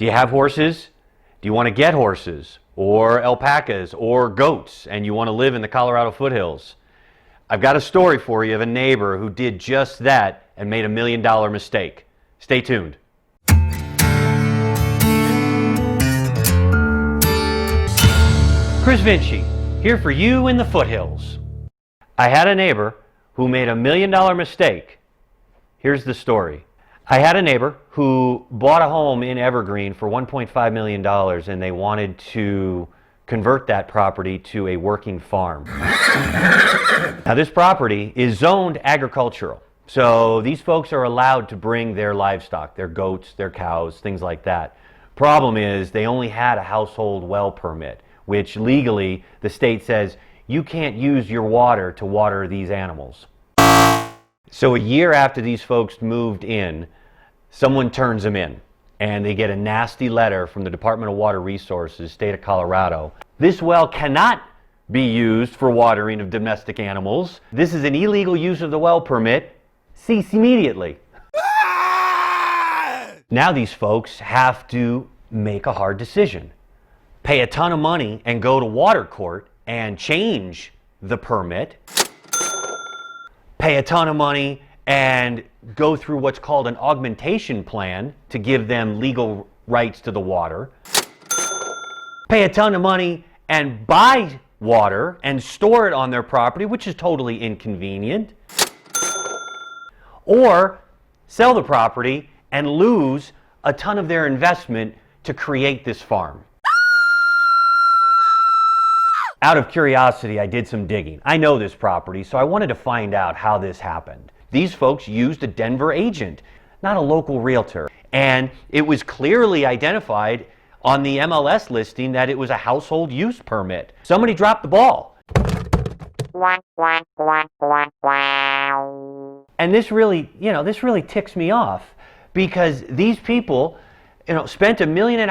Do you have horses? Do you want to get horses or alpacas or goats and you want to live in the Colorado foothills? I've got a story for you of a neighbor who did just that and made $1 million mistake. Stay tuned. Chris Vinci, here for you in the foothills. I had a neighbor who made $1 million mistake. Here's the story. I had a neighbor who bought a home in Evergreen for $1.5 million and they wanted to convert that property to a working farm. Now this property is zoned agricultural. So these folks are allowed to bring their livestock, their goats, their cows, things like that. Problem is they only had a household well permit, which legally the state says you can't use your water to water these animals. So a year after these folks moved in, someone turns them in and they get a nasty letter from the Department of Water Resources, state of Colorado. This well cannot be used for watering of domestic animals. This is an illegal use of the well permit. Cease immediately. Now these folks have to make a hard decision. Pay a ton of money and go to water court and change the permit. Pay a ton of money and go through what's called an augmentation plan to give them legal rights to the water. Pay a ton of money and buy water and store it on their property, which is totally inconvenient. Or sell the property and lose a ton of their investment to create this farm. Out of curiosity, I did some digging. I know this property, so I wanted to find out how this happened. These folks used a Denver agent, not a local realtor. And it was clearly identified on the MLS listing that it was a household use permit. Somebody dropped the ball. And this really ticks me off because these people, spent $1.5 million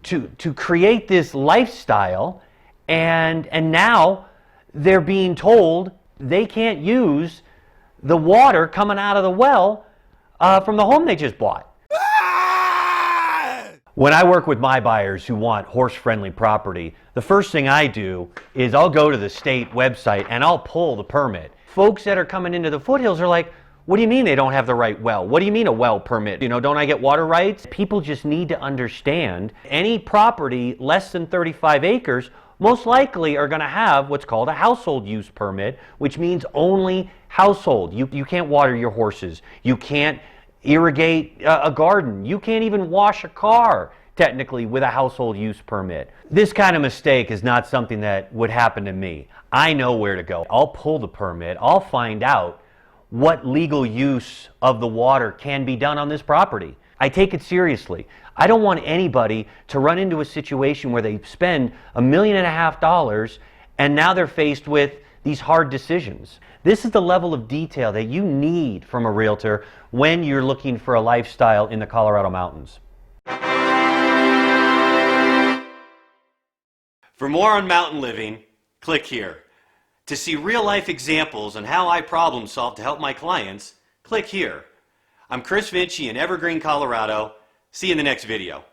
to create this lifestyle, and now they're being told they can't use the water coming out of the well from the home they just bought. When I work with my buyers who want horse-friendly property, the first thing I do is I'll go to the state website and I'll pull the permit. Folks that are coming into the foothills are like, what do you mean they don't have the right well? What do you mean a well permit? Don't I get water rights? People just need to understand any property less than 35 acres most likely are going to have what's called a household use permit, which means only household. You can't water your horses. You can't irrigate a garden. You can't even wash a car, technically, with a household use permit. This kind of mistake is not something that would happen to me. I know where to go. I'll pull the permit. I'll find out what legal use of the water can be done on this property. I take it seriously. I don't want anybody to run into a situation where they spend $1.5 million and now they're faced with these hard decisions. This is the level of detail that you need from a realtor when you're looking for a lifestyle in the Colorado mountains. For more on mountain living, click here. To see real-life examples on how I problem solve to help my clients, click here. I'm Chris Vinci in Evergreen, Colorado. See you in the next video.